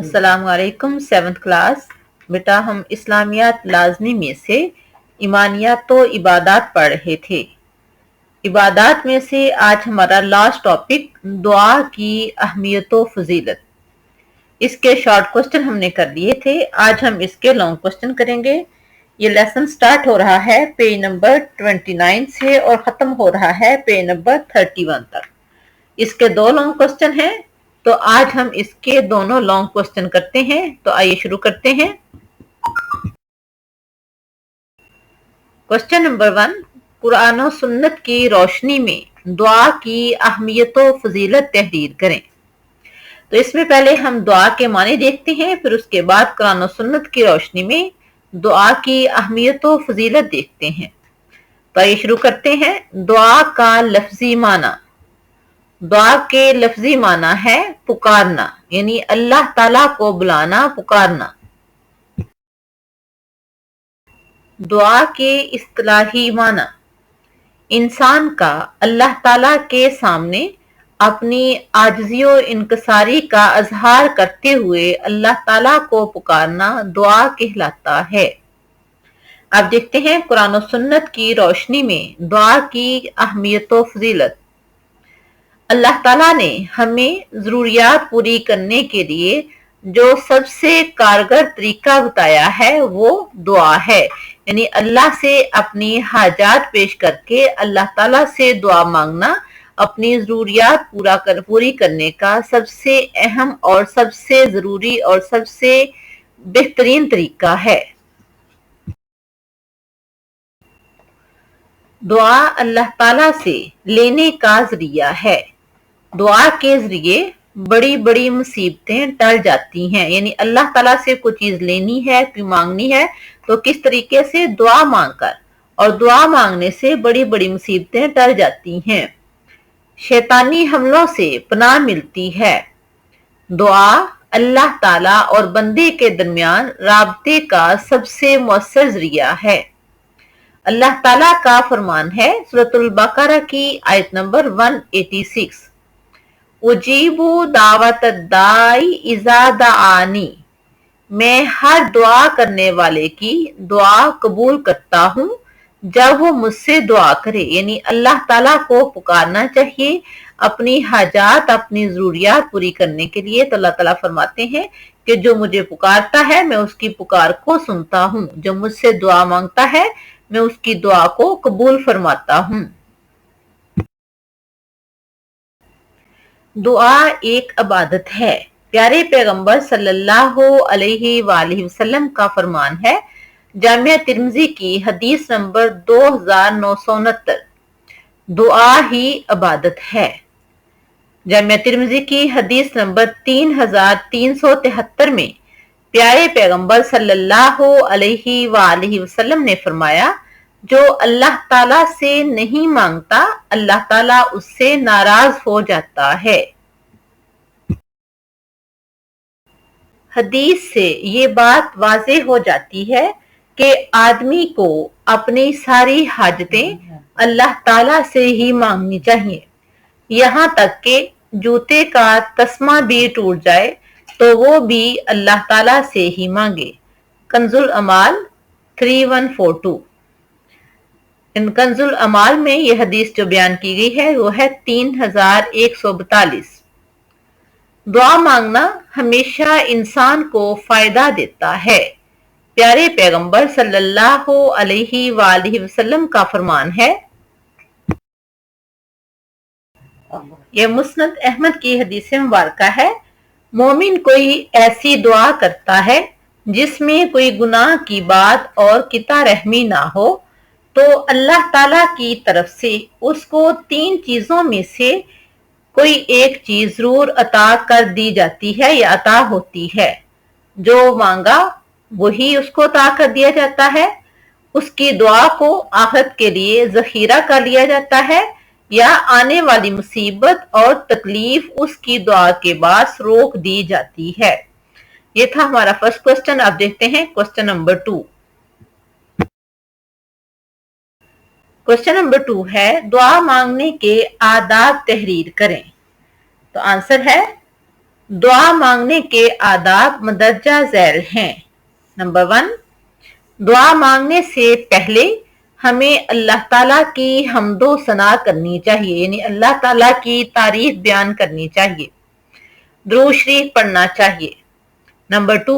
अस्सलाम वालेकुम। 7th class. बेटा हम इस्लामियात लाजमी में से ईमानियात तो इबादत पढ़ रहे थे। इबादत में से आज हमारा लास्ट टॉपिक दुआ की अहमियत व फजीलत। इसके शॉर्ट क्वेश्चन हमने कर दिए थे, आज हम इसके लॉन्ग क्वेश्चन करेंगे। ये लेसन स्टार्ट हो रहा है पेज नंबर 29 से और खत्म हो रहा है पेज नंबर 31 तक। इसके दो लॉन्ग क्वेश्चन हैं, तो आज हम इसके दोनों लॉन्ग क्वेश्चन करते हैं। तो आइए शुरू करते हैं। क्वेश्चन नंबर 1, कुरान और सुन्नत की रोशनी में दुआ की अहमियत व फजीलत तहरीर करें। तो इसमें पहले हम दुआ के माने देखते हैं, फिर उसके बाद कुरान और सुन्नत की रोशनी में दुआ की अहमियत व फजीलत देखते हैं। तो आइए शुरू करते हैं। दुआ का लफ्जी माना। दुआ के लफ्जी माना है पुकारना, यानी अल्लाह ताला को बुलाना, पुकारना। दुआ के इस्तिलाही माना, इंसान का अल्लाह ताला के सामने अपनी आजिज़ी व इनकसारी का अजहार करते हुए अल्लाह ताला को पुकारना दुआ कहलाता है। अब देखते हैं कुरान और सुन्नत की रोशनी में दुआ की अहमियत व फजीलत। अल्लाह ताला ने हमें जरूरियात पूरी करने के लिए जो सबसे कारगर तरीका बताया है वो दुआ है, यानी अल्लाह से अपनी हाजात पेश करके अल्लाह ताला से दुआ मांगना अपनी जरूरियात पूरी करने का सबसे अहम और सबसे जरूरी और सबसे बेहतरीन तरीका है। दुआ अल्लाह ताला से लेने का जरिया है। दुआ के जरिए बड़ी बड़ी मुसीबतें टल जाती हैं, यानी अल्लाह ताला से कोई चीज लेनी है, कोई मांगनी है, तो किस तरीके से दुआ मांगकर, और दुआ मांगने से बड़ी बड़ी मुसीबतें टल जाती हैं। शैतानी हमलों से पनाह मिलती है। दुआ अल्लाह ताला और बंदे के दरमियान राबते का सबसे मौसर जरिया है। अल्लाह ताला का फरमान है सूरतुल बकरा की आयत नंबर 186, उजीबु दावत दाई इज़ा दआनी, मैं हर दुआ करने वाले की दुआ कबूल करता हूँ जब वो मुझसे दुआ करे, यानी अल्लाह ताला को पुकारना चाहिए अपनी हाजात, अपनी जरूरियात पूरी करने के लिए। तो अल्लाह ताला फरमाते हैं कि जो मुझे पुकारता है मैं उसकी पुकार को सुनता हूँ, जो मुझसे दुआ मांगता है मैं उसकी दुआ को कबूल फरमाता हूँ। दुआ एक इबादत है। प्यारे पैगंबर सल्लल्लाहु अलैहि वसल्लम का फरमान है, जामिया तिर्मिज़ी की हदीस नंबर 2969, दुआ ही इबादत है। जामिया तिर्मिज़ी की हदीस नंबर 3373 में प्यारे पैगंबर सल्लल्लाहु अलैहि वसल्लम ने फरमाया, जो अल्लाह ताला से नहीं मांगता अल्लाह ताला उससे नाराज हो जाता है। हदीस से ये बात वाज़े हो जाती है कि आदमी को अपनी सारी हाजतें अल्लाह ताला से ही मांगनी चाहिए। यहाँ तक कि जूते का तस्मा भी टूट जाए तो वो भी अल्लाह ताला से ही मांगे। कंजुल अमाल 3142। इन कंजुल अमाल में यह हदीस जो बयान की गई है वो है 3142। दुआ मांगना हमेशा इंसान को फायदा देता है। प्यारे पैगंबर सल्लल्लाहु अलैहि वसल्लम का फरमान है, यह मुस्नद अहमद की हदीस मुबारका है, मोमिन कोई ऐसी दुआ करता है जिसमें कोई गुनाह की बात और किता रहमी ना हो, तो अल्लाह ताला की तरफ से उसको 3 चीजों में से कोई एक चीज जरूर अता कर दी जाती है या अता होती है। जो मांगा वही उसको अता कर दिया जाता है, उसकी दुआ को आखिरत के लिए जखीरा कर लिया जाता है, या आने वाली मुसीबत और तकलीफ उसकी दुआ के बाद रोक दी जाती है। ये था हमारा फर्स्ट क्वेश्चन। अब देखते हैं क्वेश्चन नंबर 2। क्वेश्चन नंबर 2 है, दुआ मांगने के आदाब तहरीर करें। तो आंसर है, दुआ मांगने के आदाब मदरजा झैल हैं। नंबर 1, दुआ मांगने से पहले हमें अल्लाह ताला की हम्दो सना करनी चाहिए, यानी अल्लाह ताला की तारीफ बयान करनी चाहिए, दुरूद शरीफ पढ़ना चाहिए। नंबर 2,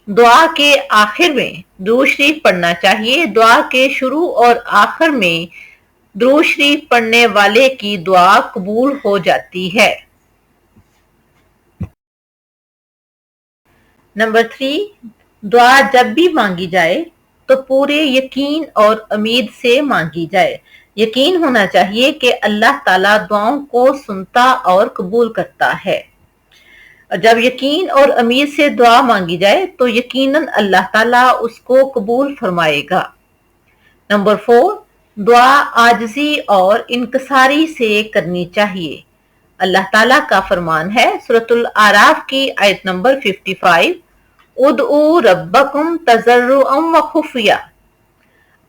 दुआ के आखिर में दुरूद शरीफ पढ़ना चाहिए। दुआ के शुरू और आखिर में दुरूद शरीफ पढ़ने वाले की दुआ कबूल हो जाती है। नंबर 3, दुआ जब भी मांगी जाए तो पूरे यकीन और उम्मीद से मांगी जाए। यकीन होना चाहिए कि अल्लाह ताला दुआओं को सुनता और कबूल करता है। जब यकीन और उम्मीद से दुआ मांगी जाए तो यकीनन अल्लाह ताला उसको कबूल फरमाएगा। नंबर 4, दुआ आजिज़ी और इनकसारी से करनी चाहिए। अल्लाह ताला का फरमान है सूरतुल आराफ की आयत नंबर 55, उदऊ रब्बकुम तज़र्रुअन व खुफिया,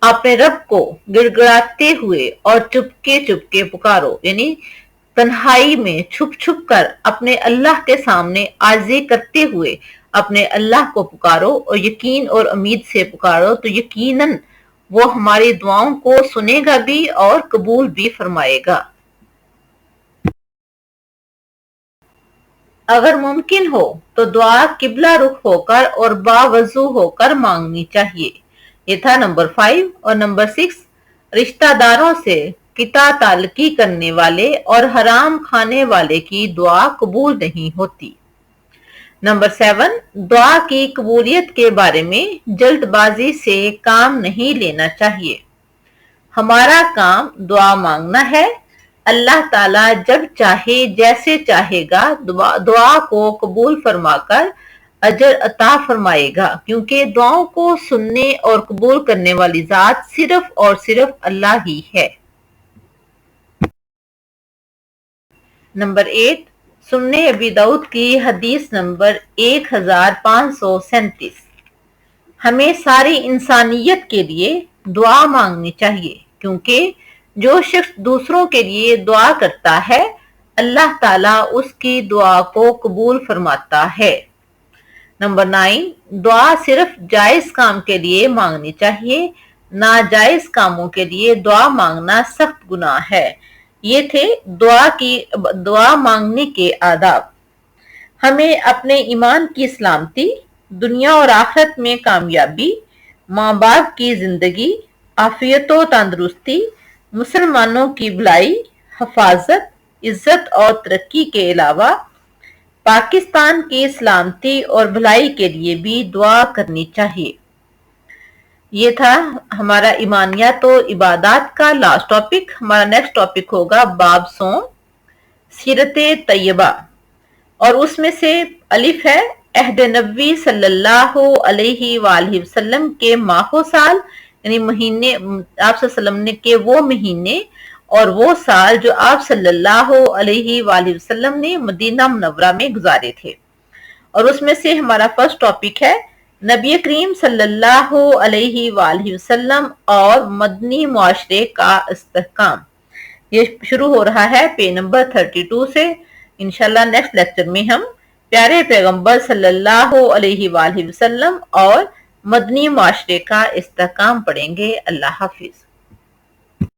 अपने रब को गिड़गिड़ाते हुए और चुपके चुपके पुकारो, यानी तन्हाई में छुप छुप कर अपने अल्लाह के सामने आजिज़ी करते हुए अपने अल्लाह को पुकारो और यकीन और उम्मीद से पुकारो, तो यकीनन वो हमारी दुआओं को सुनेगा भी और कबूल भी फरमाएगा। अगर मुमकिन हो तो दुआ किबला रुख होकर और बावजू होकर मांगनी चाहिए। ये था नंबर 5। और नंबर 6, रिश्तेदारों से किता ताल्लुकी करने वाले और हराम खाने वाले की दुआ कबूल नहीं होती। नंबर 7, दुआ की कबूलियत के बारे में जल्दबाजी से काम नहीं लेना चाहिए। हमारा काम दुआ मांगना है। अल्लाह ताला जब चाहे जैसे चाहेगा दुआ को कबूल फरमाकर अजर अता फरमाएगा, क्योंकि दुआओं को सुनने और कबूल करने वाली जात सिर्फ और सिर्फ अल्लाह ही है। नंबर 8, सुन्ने अबी दाऊद की हदीस नंबर 1537, हमें सारी इंसानियत के लिए दुआ मांगनी चाहिए, क्योंकि जो शख्स दूसरों के लिए दुआ करता है अल्लाह ताला उसकी दुआ को कबूल फरमाता है। नंबर 9, दुआ सिर्फ जायज काम के लिए मांगनी चाहिए, नाजायज कामों के लिए दुआ मांगना सख्त गुनाह है। ये थे दुआ मांगने के आदाब। हमें अपने ईमान की सलामती, दुनिया और आखिरत में कामयाबी, माँ बाप की जिंदगी, आफियत और तंदुरुस्ती, मुसलमानों की भलाई, हिफाजत, इज्जत और तरक्की के अलावा पाकिस्तान की सलामती और भलाई के लिए भी दुआ करनी चाहिए। ये था हमारा ईमानियात और इबादत का लास्ट टॉपिक। हमारा नेक्स्ट टॉपिक होगा बाब सोम, सीरत तैयबा, और उसमें से अलिफ है अहद नबी सल्लल्लाहु अलैहि वसल्लम के माहो साल, यानी महीने आप सल्लल्लाहु ने के वो महीने और वो साल जो आप सल्लल्लाहु अलैहि वसल्लम ने मदीना मुनव्वरा में गुजारे थे। और उसमें से हमारा फर्स्ट टॉपिक है नबी करीम सल्लल्लाहु अलैहि वसल्लम और मदनी मुआशरे का इस्तेहकाम। ये शुरू हो रहा है पेज नंबर 32 से। इंशाल्लाह नेक्स्ट लेक्चर में हम प्यारे पैगंबर सल्लल्लाहु अलैहि वसल्लम और मदनी मुआशरे का इस्तेहकाम पढ़ेंगे। अल्लाह हाफिज।